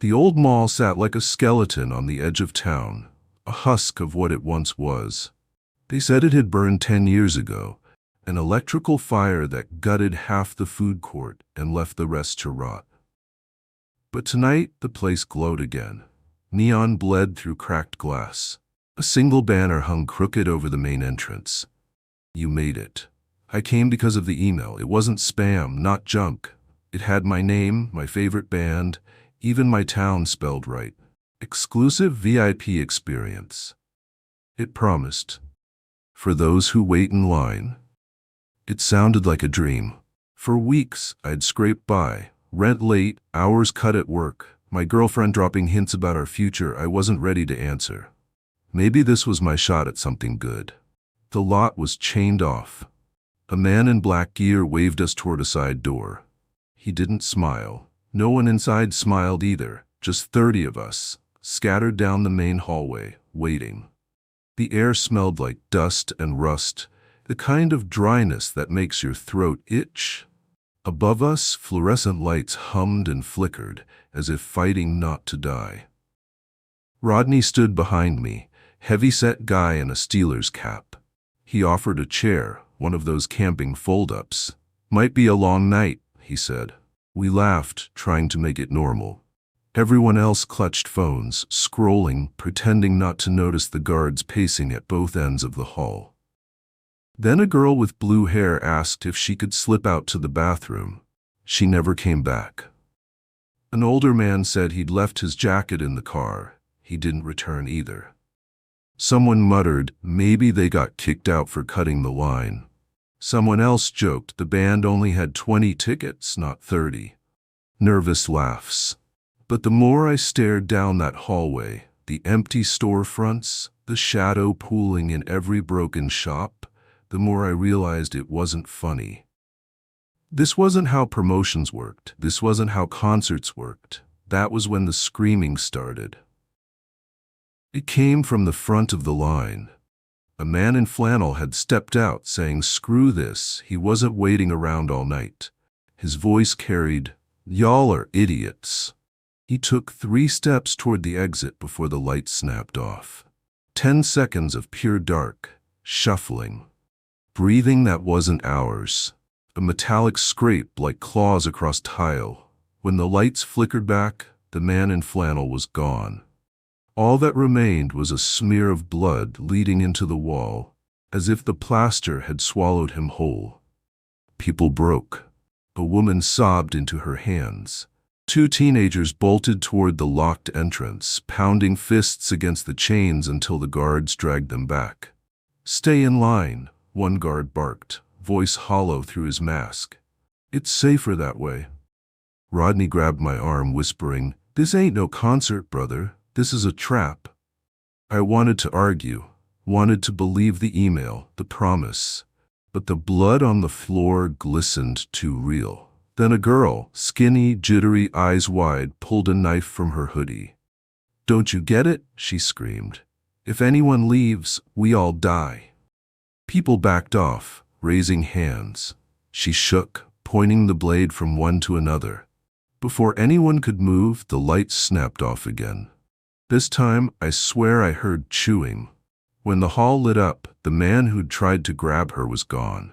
The old mall sat like a skeleton on the edge of town, a husk of what it once was. They said it had burned 10 years ago, an electrical fire that gutted half the food court and left the rest to rot. But tonight, the place glowed again. Neon bled through cracked glass. A single banner hung crooked over the main entrance. "You made it." I came because of the email. It wasn't spam, not junk. It had my name, my favorite band, even my town spelled right. Exclusive VIP experience. It promised. For those who wait in line. It sounded like a dream. For weeks, I'd scraped by. Rent late, hours cut at work, my girlfriend dropping hints about our future I wasn't ready to answer. Maybe this was my shot at something good. The lot was chained off. A man in black gear waved us toward a side door. He didn't smile. No one inside smiled either, just 30 of us, scattered down the main hallway, waiting. The air smelled like dust and rust, the kind of dryness that makes your throat itch. Above us, fluorescent lights hummed and flickered, as if fighting not to die. Rodney stood behind me, heavy-set guy in a Steelers cap. He offered a chair, one of those camping fold-ups. "Might be a long night," he said. We laughed, trying to make it normal. Everyone else clutched phones, scrolling, pretending not to notice the guards pacing at both ends of the hall. Then a girl with blue hair asked if she could slip out to the bathroom. She never came back. An older man said he'd left his jacket in the car. He didn't return either. Someone muttered, maybe they got kicked out for cutting the line. Someone else joked the band only had 20 tickets, not 30. Nervous laughs. But the more I stared down that hallway, the empty storefronts, the shadow pooling in every broken shop, the more I realized it wasn't funny. This wasn't how promotions worked. This wasn't how concerts worked. That was when the screaming started. It came from the front of the line. A man in flannel had stepped out saying, "Screw this." He wasn't waiting around all night. His voice carried, "Y'all are idiots." He took 3 steps toward the exit before the light snapped off. 10 seconds of pure dark, shuffling. Breathing that wasn't ours. A metallic scrape like claws across tile. When the lights flickered back, the man in flannel was gone. All that remained was a smear of blood leading into the wall, as if the plaster had swallowed him whole. People broke. A woman sobbed into her hands. 2 teenagers bolted toward the locked entrance, pounding fists against the chains until the guards dragged them back. "Stay in line," one guard barked, voice hollow through his mask. "It's safer that way." Rodney grabbed my arm, whispering, "This ain't no concert, brother. This is a trap." I wanted to argue, wanted to believe the email, the promise, but the blood on the floor glistened too real. Then a girl, skinny, jittery, eyes wide, pulled a knife from her hoodie. "Don't you get it?" she screamed. "If anyone leaves, we all die." People backed off, raising hands. She shook, pointing the blade from one to another. Before anyone could move, the lights snapped off again. This time, I swear I heard chewing. When the hall lit up, the man who'd tried to grab her was gone.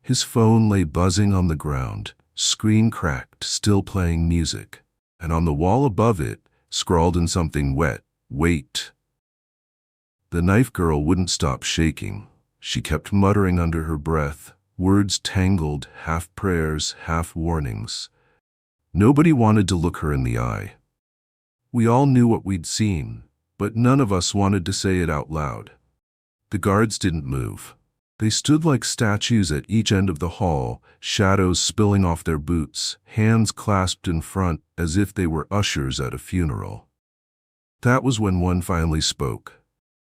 His phone lay buzzing on the ground, screen cracked, still playing music. And on the wall above it, scrawled in something wet, "Wait." The knife girl wouldn't stop shaking. She kept muttering under her breath, words tangled, half prayers, half warnings. Nobody wanted to look her in the eye. We all knew what we'd seen, but none of us wanted to say it out loud. The guards didn't move. They stood like statues at each end of the hall, shadows spilling off their boots, hands clasped in front as if they were ushers at a funeral. That was when one finally spoke.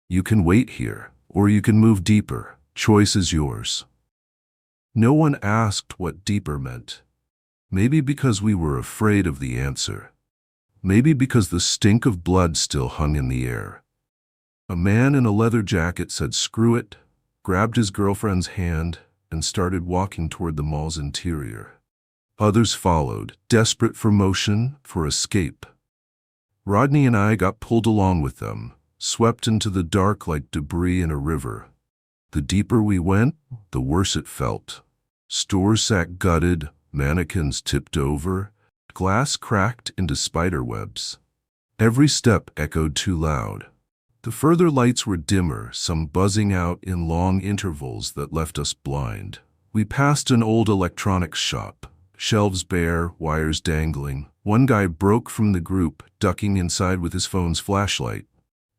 "You can wait here, or you can move deeper. Choice is yours." No one asked what deeper meant. Maybe because we were afraid of the answer. Maybe because the stink of blood still hung in the air. A man in a leather jacket said, "Screw it," grabbed his girlfriend's hand, and started walking toward the mall's interior. Others followed, desperate for motion, for escape. Rodney and I got pulled along with them, swept into the dark like debris in a river. The deeper we went, the worse it felt. Stores sat gutted, mannequins tipped over, glass cracked into spider webs. Every step echoed too loud. The further lights were dimmer, some buzzing out in long intervals that left us blind. We passed an old electronics shop, shelves bare, wires dangling. One guy broke from the group, ducking inside with his phone's flashlight.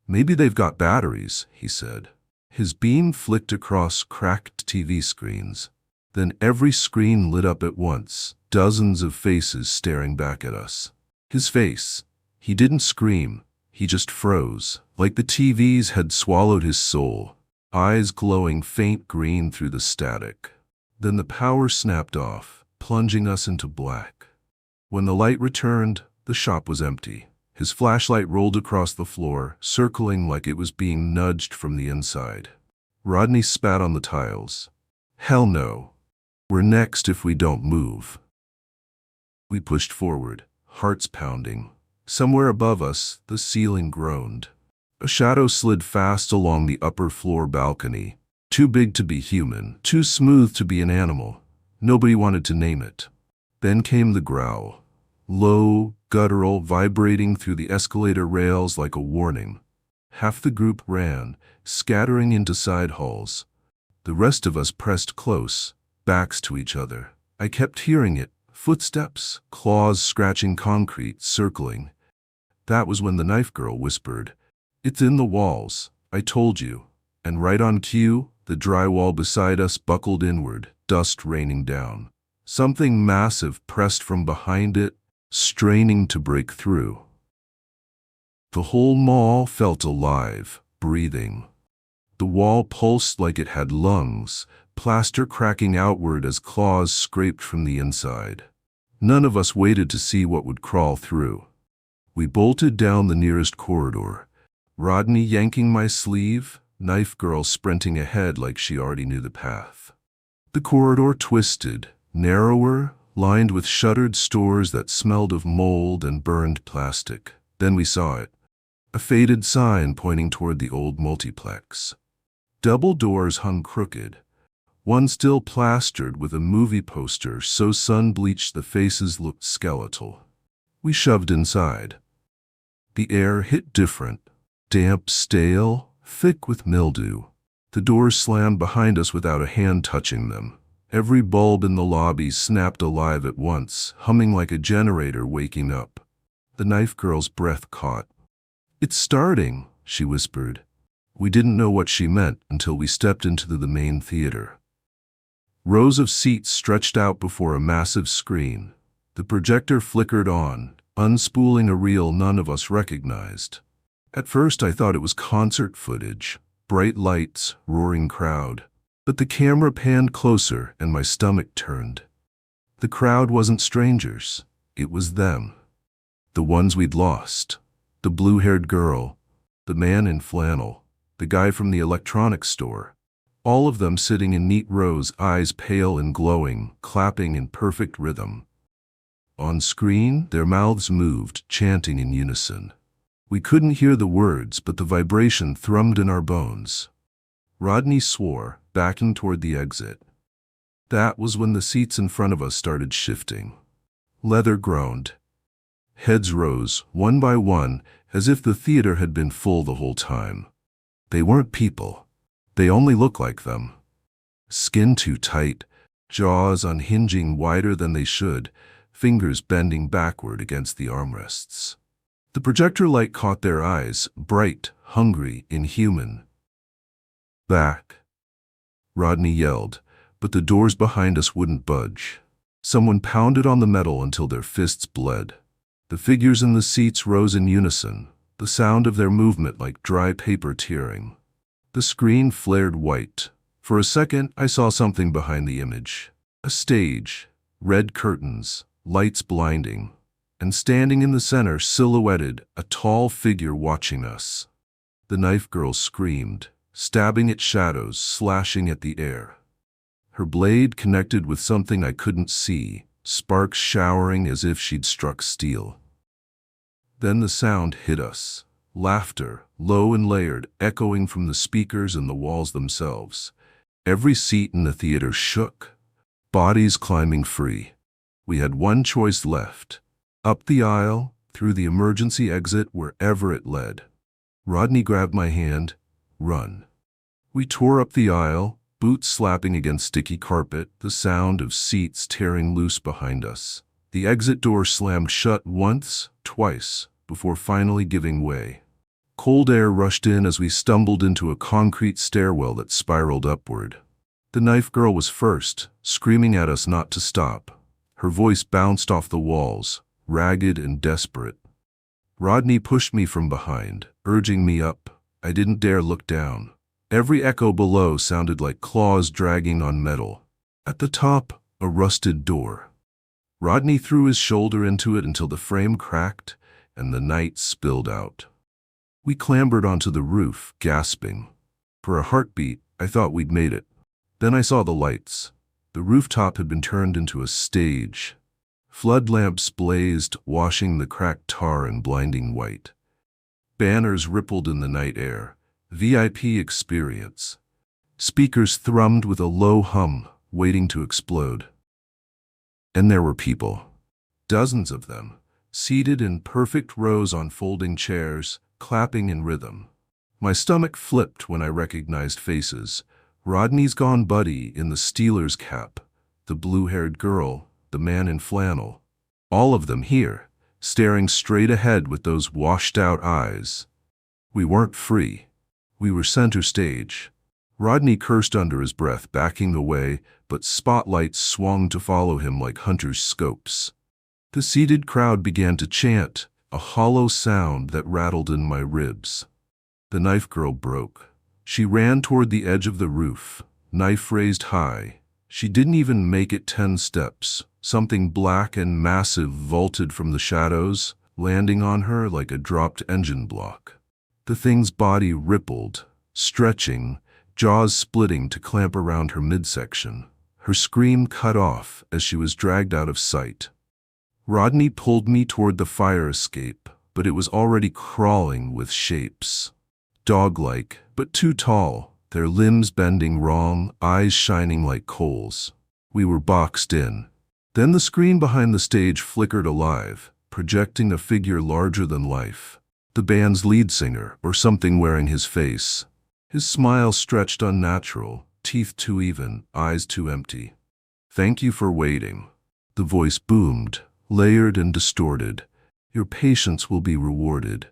"Maybe they've got batteries," he said. His beam flicked across cracked TV screens. Then every screen lit up at once, dozens of faces staring back at us. His face. He didn't scream. He just froze, like the TVs had swallowed his soul, eyes glowing faint green through the static. Then the power snapped off, plunging us into black. When the light returned, the shop was empty. His flashlight rolled across the floor, circling like it was being nudged from the inside. Rodney spat on the tiles. "Hell no. We're next if we don't move." We pushed forward, hearts pounding. Somewhere above us, the ceiling groaned. A shadow slid fast along the upper floor balcony. Too big to be human, too smooth to be an animal. Nobody wanted to name it. Then came the growl. Low, guttural, vibrating through the escalator rails like a warning. Half the group ran, scattering into side halls. The rest of us pressed close, backs to each other. I kept hearing it. Footsteps, claws scratching concrete, circling. That was when the knife girl whispered, "It's in the walls, I told you." And right on cue, the drywall beside us buckled inward, dust raining down. Something massive pressed from behind it, straining to break through. The whole mall felt alive, breathing. The wall pulsed like it had lungs, plaster cracking outward as claws scraped from the inside. None of us waited to see what would crawl through. We bolted down the nearest corridor, Rodney yanking my sleeve, knife girl sprinting ahead like she already knew the path. The corridor twisted, narrower, lined with shuttered stores that smelled of mold and burned plastic. Then we saw it. A faded sign pointing toward the old multiplex. Double doors hung crooked, one still plastered with a movie poster so sun-bleached the faces looked skeletal. We shoved inside. The air hit different, damp, stale, thick with mildew. The doors slammed behind us without a hand touching them. Every bulb in the lobby snapped alive at once, humming like a generator waking up. The knife girl's breath caught. "It's starting," she whispered. We didn't know what she meant until we stepped into the main theater. Rows of seats stretched out before a massive screen. The projector flickered on, unspooling a reel none of us recognized. At first I thought it was concert footage, bright lights, roaring crowd. But the camera panned closer and my stomach turned. The crowd wasn't strangers, it was them. The ones we'd lost. The blue-haired girl, the man in flannel, the guy from the electronics store. All of them sitting in neat rows, eyes pale and glowing, clapping in perfect rhythm. On screen, their mouths moved, chanting in unison. We couldn't hear the words, but the vibration thrummed in our bones. Rodney swore, backing toward the exit. That was when the seats in front of us started shifting. Leather groaned. Heads rose, one by one, as if the theater had been full the whole time. They weren't people. They only looked like them. Skin too tight, jaws unhinging wider than they should, fingers bending backward against the armrests. The projector light caught their eyes, bright, hungry, inhuman. "Back!" Rodney yelled, but the doors behind us wouldn't budge. Someone pounded on the metal until their fists bled. The figures in the seats rose in unison, the sound of their movement like dry paper tearing. The screen flared white. For a second, I saw something behind the image. A stage, red curtains, lights blinding, and standing in the center, silhouetted, a tall figure watching us. The knife girl screamed, stabbing at shadows, slashing at the air. Her blade connected with something I couldn't see, sparks showering as if she'd struck steel. Then the sound hit us. Laughter, low and layered, echoing from the speakers and the walls themselves. Every seat in the theater shook. Bodies climbing free. We had one choice left. Up the aisle, through the emergency exit, wherever it led. Rodney grabbed my hand. Run. We tore up the aisle, boots slapping against sticky carpet, the sound of seats tearing loose behind us. The exit door slammed shut once, twice, before finally giving way. Cold air rushed in as we stumbled into a concrete stairwell that spiraled upward. The knife girl was first, screaming at us not to stop. Her voice bounced off the walls, ragged and desperate. Rodney pushed me from behind, urging me up. I didn't dare look down. Every echo below sounded like claws dragging on metal. At the top, a rusted door. Rodney threw his shoulder into it until the frame cracked and the night spilled out. We clambered onto the roof, gasping. For a heartbeat, I thought we'd made it. Then I saw the lights. The rooftop had been turned into a stage. Flood lamps blazed, washing the cracked tar in blinding white. Banners rippled in the night air. VIP experience. Speakers thrummed with a low hum, waiting to explode. And there were people. Dozens of them, seated in perfect rows on folding chairs, clapping in rhythm. My stomach flipped when I recognized faces. Rodney's gone buddy in the Steelers cap, the blue-haired girl, the man in flannel. All of them here, staring straight ahead with those washed-out eyes. We weren't free. We were center stage. Rodney cursed under his breath, backing away, but spotlights swung to follow him like hunters' scopes. The seated crowd began to chant, a hollow sound that rattled in my ribs. The knife girl broke. She ran toward the edge of the roof, knife raised high. She didn't even make it 10 steps. Something black and massive vaulted from the shadows, landing on her like a dropped engine block. The thing's body rippled, stretching, jaws splitting to clamp around her midsection. Her scream cut off as she was dragged out of sight. Rodney pulled me toward the fire escape, but it was already crawling with shapes. Dog-like, but too tall, their limbs bending wrong, eyes shining like coals. We were boxed in. Then the screen behind the stage flickered alive, projecting a figure larger than life. The band's lead singer, or something wearing his face. His smile stretched unnatural, teeth too even, eyes too empty. "Thank you for waiting." The voice boomed, layered and distorted. "Your patience will be rewarded."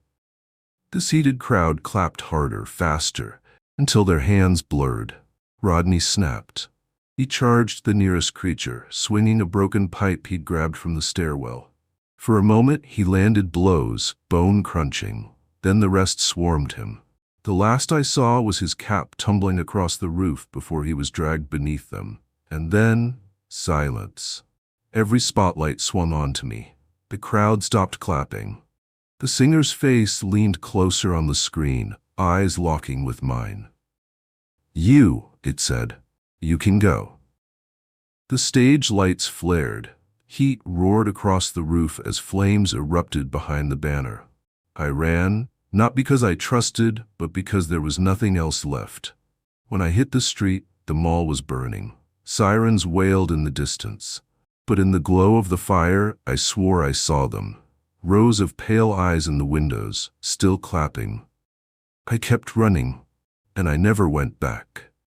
The seated crowd clapped harder, faster, until their hands blurred. Rodney snapped. He charged the nearest creature, swinging a broken pipe he'd grabbed from the stairwell. For a moment, he landed blows, bone-crunching. Then the rest swarmed him. The last I saw was his cap tumbling across the roof before he was dragged beneath them. And then, silence. Every spotlight swung onto me. The crowd stopped clapping. The singer's face leaned closer on the screen, eyes locking with mine. "You," it said. "You can go." The stage lights flared. Heat roared across the roof as flames erupted behind the banner. I ran, not because I trusted, but because there was nothing else left. When I hit the street, the mall was burning. Sirens wailed in the distance. But in the glow of the fire, I swore I saw them. Rows of pale eyes in the windows, still clapping. I kept running, and I never went back.